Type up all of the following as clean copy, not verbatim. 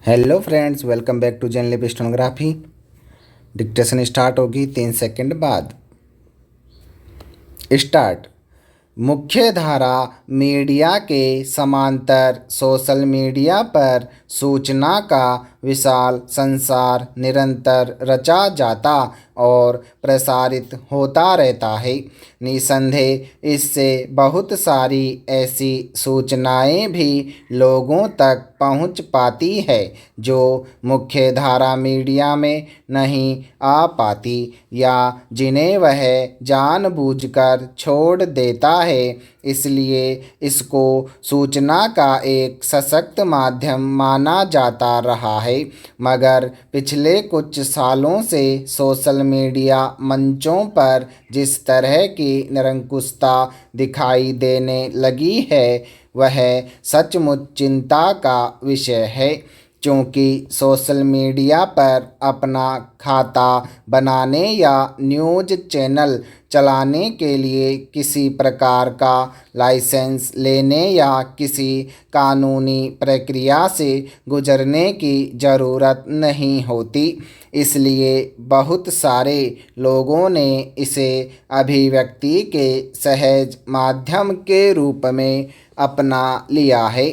Hello friends, welcome back to जेनलिप stenography. Dictation start होगी 3 second बाद। स्टार्ट। मुख्य धारा मीडिया के समांतर सोशल मीडिया पर सूचना का विशाल संसार निरंतर रचा जाता और प्रसारित होता रहता है। निसंदेह इससे बहुत सारी ऐसी सूचनाएं भी लोगों तक पहुंच पाती है जो मुख्य धारा मीडिया में नहीं आ पाती या जिन्हें वह जानबूझकर छोड़ देता है। इसलिए इसको सूचना का एक सशक्त माध्यम माना जाता रहा है। मगर पिछले कुछ सालों से सोशल मीडिया मंचों पर जिस तरह की निरंकुशता दिखाई देने लगी है वह सचमुच चिंता का विषय है। क्योंकि सोशल मीडिया पर अपना खाता बनाने या न्यूज़ चैनल चलाने के लिए किसी प्रकार का लाइसेंस लेने या किसी कानूनी प्रक्रिया से गुजरने की ज़रूरत नहीं होती। इसलिए बहुत सारे लोगों ने इसे अभिव्यक्ति के सहज माध्यम के रूप में अपना लिया है।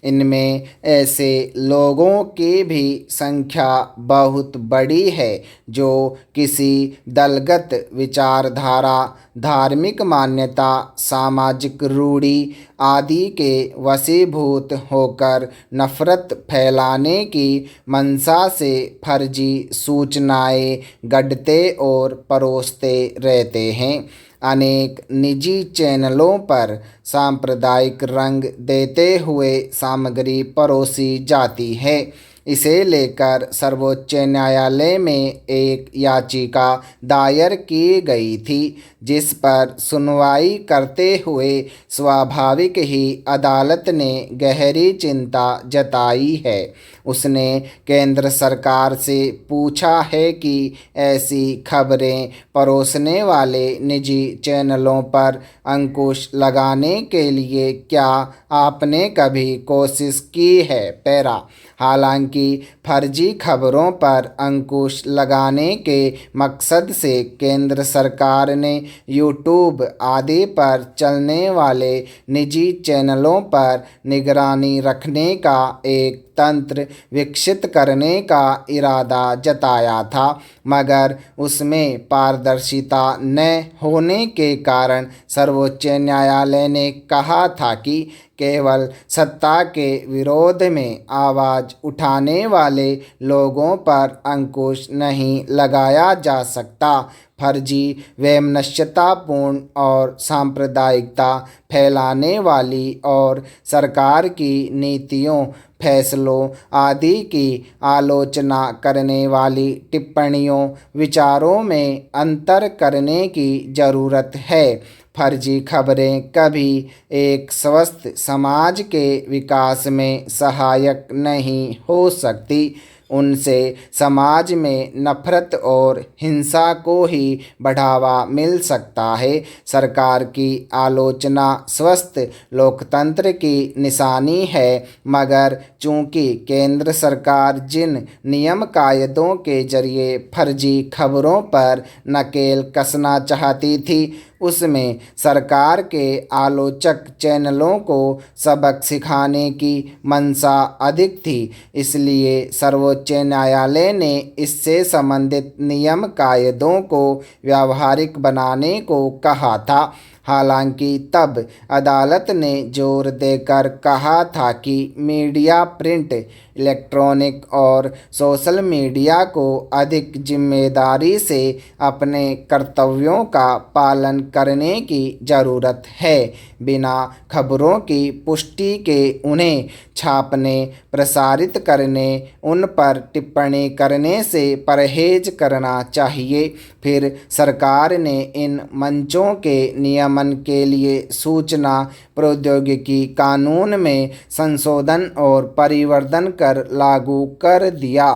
इनमें ऐसे लोगों की भी संख्या बहुत बड़ी है जो किसी दलगत विचारधारा, धार्मिक मान्यता, सामाजिक रूढ़ि आदि के वशीभूत होकर नफरत फैलाने की मंशा से फर्जी सूचनाएं गढ़ते और परोसते रहते हैं। अनेक निजी चैनलों पर सांप्रदायिक रंग देते हुए सामग्री परोसी जाती है। इसे लेकर सर्वोच्च न्यायालय में एक याचिका दायर की गई थी जिस पर सुनवाई करते हुए स्वाभाविक ही अदालत ने गहरी चिंता जताई है। उसने केंद्र सरकार से पूछा है कि ऐसी खबरें परोसने वाले निजी चैनलों पर अंकुश लगाने के लिए क्या आपने कभी कोशिश की है। पैरा। हालांकि फर्जी खबरों पर अंकुश लगाने के मकसद से केंद्र सरकार ने यूट्यूब आदि पर चलने वाले निजी चैनलों पर निगरानी रखने का एक तंत्र विकसित करने का इरादा जताया था, मगर उसमें पारदर्शिता न होने के कारण सर्वोच्च न्यायालय ने कहा था कि केवल सत्ता के विरोध में आवाज़ उठाने वाले लोगों पर अंकुश नहीं लगाया जा सकता। फर्जी, वैमनस्यतापूर्ण और सांप्रदायिकता फैलाने वाली और सरकार की नीतियों, फैसलों आदि की आलोचना करने वाली टिप्पणियों, विचारों में अंतर करने की ज़रूरत है। फर्जी खबरें कभी एक स्वस्थ समाज के विकास में सहायक नहीं हो सकती। उनसे समाज में नफरत और हिंसा को ही बढ़ावा मिल सकता है। सरकार की आलोचना स्वस्थ लोकतंत्र की निशानी है, मगर चूंकि केंद्र सरकार जिन नियम कायदों के जरिए फर्जी खबरों पर नकेल कसना चाहती थी उसमें सरकार के आलोचक चैनलों को सबक सिखाने की मंशा अधिक थी। इसलिए सर्वोच्च न्यायालय ने इससे संबंधित नियम कायदों को व्यावहारिक बनाने को कहा था। हालांकि तब अदालत ने जोर देकर कहा था कि मीडिया प्रिंट, इलेक्ट्रॉनिक और सोशल मीडिया को अधिक जिम्मेदारी से अपने कर्तव्यों का पालन करने की ज़रूरत है। बिना खबरों की पुष्टि के उन्हें छापने, प्रसारित करने, उन पर टिप्पणी करने से परहेज करना चाहिए। फिर सरकार ने इन मंचों के नियमन के लिए सूचना प्रौद्योगिकी कानून में संशोधन और परिवर्तन कर लागू कर दिया।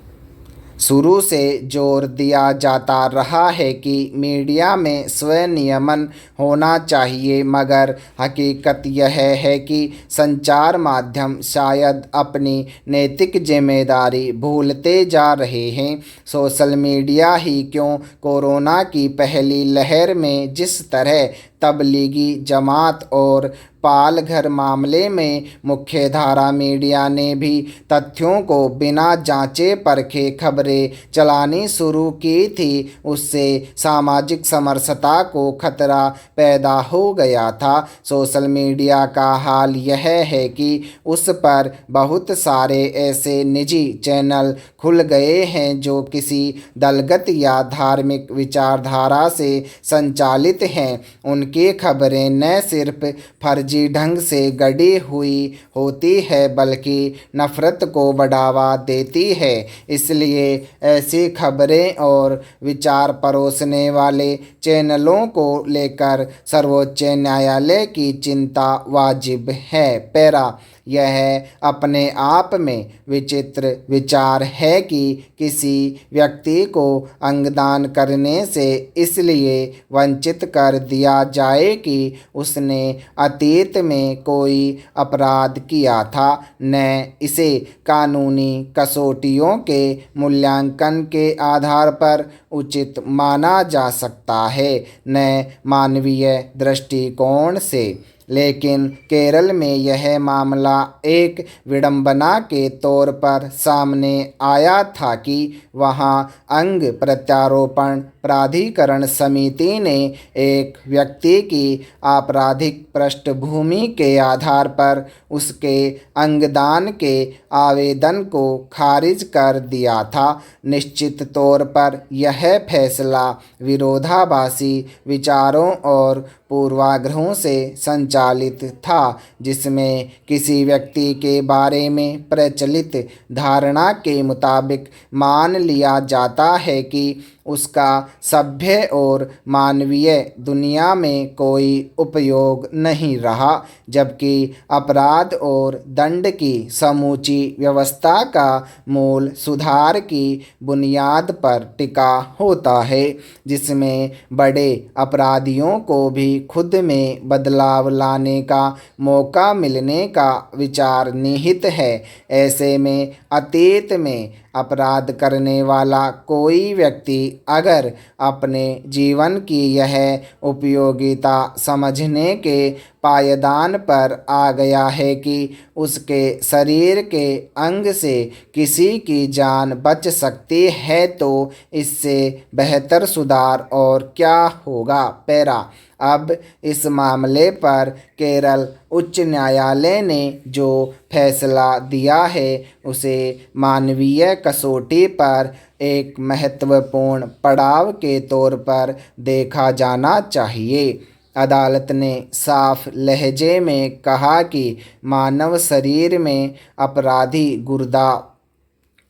शुरू से जोर दिया जाता रहा है कि मीडिया में स्वनियमन होना चाहिए, मगर हकीकत यह है कि संचार माध्यम शायद अपनी नैतिक जिम्मेदारी भूलते जा रहे हैं। सोशल मीडिया ही क्यों, कोरोना की पहली लहर में जिस तरह तबलीगी जमात और पालघर मामले में मुख्यधारा मीडिया ने भी तथ्यों को बिना जांचे परखे खबरें चलानी शुरू की थी, उससे सामाजिक समरसता को खतरा पैदा हो गया था। सोशल मीडिया का हाल यह है कि उस पर बहुत सारे ऐसे निजी चैनल खुल गए हैं जो किसी दलगत या धार्मिक विचारधारा से संचालित हैं। उनकी खबरें न सिर्फ फर्जी ढंग से गढ़ी हुई होती है बल्कि नफरत को बढ़ावा देती है। इसलिए ऐसी खबरें और विचार परोसने वाले चैनलों को लेकर सर्वोच्च न्यायालय की चिंता वाजिब है। पैरा, यह अपने आप में विचित्र विचार है कि किसी व्यक्ति को अंगदान करने से इसलिए वंचित कर दिया जाए कि उसने अतीत में कोई अपराध किया था। न इसे कानूनी कसौटियों के मूल्यांकन के आधार पर उचित माना जा सकता है, न मानवीय दृष्टिकोण से। लेकिन केरल में यह मामला एक विडंबना के तौर पर सामने आया था कि वहां अंग प्रत्यारोपण प्राधिकरण समिति ने एक व्यक्ति की आपराधिक पृष्ठभूमि के आधार पर उसके अंगदान के आवेदन को खारिज कर दिया था। निश्चित तौर पर यह फैसला विरोधाभासी विचारों और पूर्वाग्रहों से संचालित था, जिसमें किसी व्यक्ति के बारे में प्रचलित धारणा के मुताबिक मान लिया जाता है कि उसका सभ्य और मानवीय दुनिया में कोई उपयोग नहीं रहा, जबकि अपराध और दंड की समूची व्यवस्था का मूल सुधार की बुनियाद पर टिका होता है, जिसमें बड़े अपराधियों को भी खुद में बदलाव लाने का मौका मिलने का विचार निहित है। ऐसे में अतीत में अपराध करने वाला कोई व्यक्ति अगर अपने जीवन की यह उपयोगिता समझने के पायदान पर आ गया है कि उसके शरीर के अंग से किसी की जान बच सकती है, तो इससे बेहतर सुधार और क्या होगा। पैरा, अब इस मामले पर केरल उच्च न्यायालय ने जो फैसला दिया है उसे मानवीय कसौटी पर एक महत्वपूर्ण पड़ाव के तौर पर देखा जाना चाहिए। अदालत ने साफ लहजे में कहा कि मानव शरीर में अपराधी गुर्दा,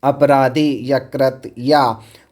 अपराधी यकृत या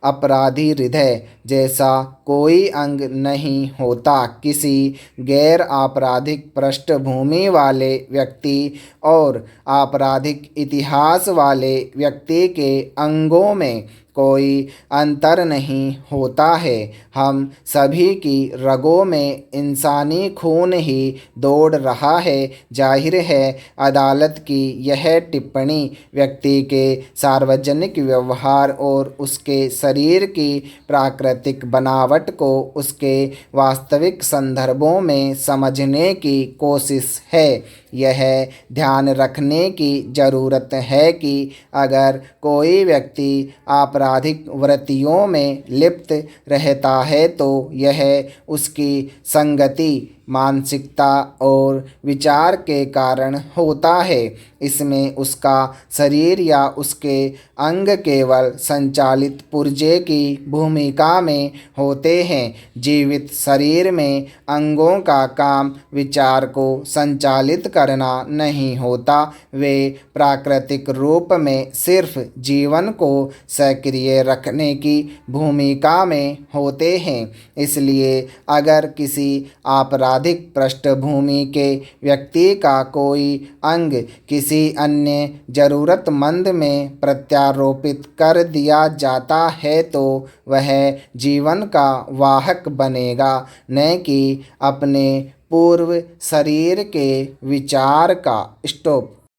अपराधी हृदय जैसा कोई अंग नहीं होता। किसी गैर आपराधिक पृष्ठभूमि वाले व्यक्ति और आपराधिक इतिहास वाले व्यक्ति के अंगों में कोई अंतर नहीं होता है। हम सभी की रगों में इंसानी खून ही दौड़ रहा है। जाहिर है अदालत की यह टिप्पणी व्यक्ति के सार्वजनिक व्यवहार और उसके शरीर की प्राकृतिक बनावट को उसके वास्तविक संदर्भों में समझने की कोशिश है। यह ध्यान रखने की ज़रूरत है कि अगर कोई व्यक्ति आपराधिक वृत्तियों में लिप्त रहता है तो यह उसकी संगति, मानसिकता और विचार के कारण होता है। इसमें उसका शरीर या उसके अंग केवल संचालित पुर्जे की भूमिका में होते हैं। जीवित शरीर में अंगों का काम विचार को संचालित करना नहीं होता, वे प्राकृतिक रूप में सिर्फ जीवन को सक्रिय रखने की भूमिका में होते हैं। इसलिए अगर किसी आपराधिक आपराधिक पृष्ठभूमि के व्यक्ति का कोई अंग किसी अन्य जरूरतमंद में प्रत्यारोपित कर दिया जाता है तो वह जीवन का वाहक बनेगा, न कि अपने पूर्व शरीर के विचार का। स्टॉप।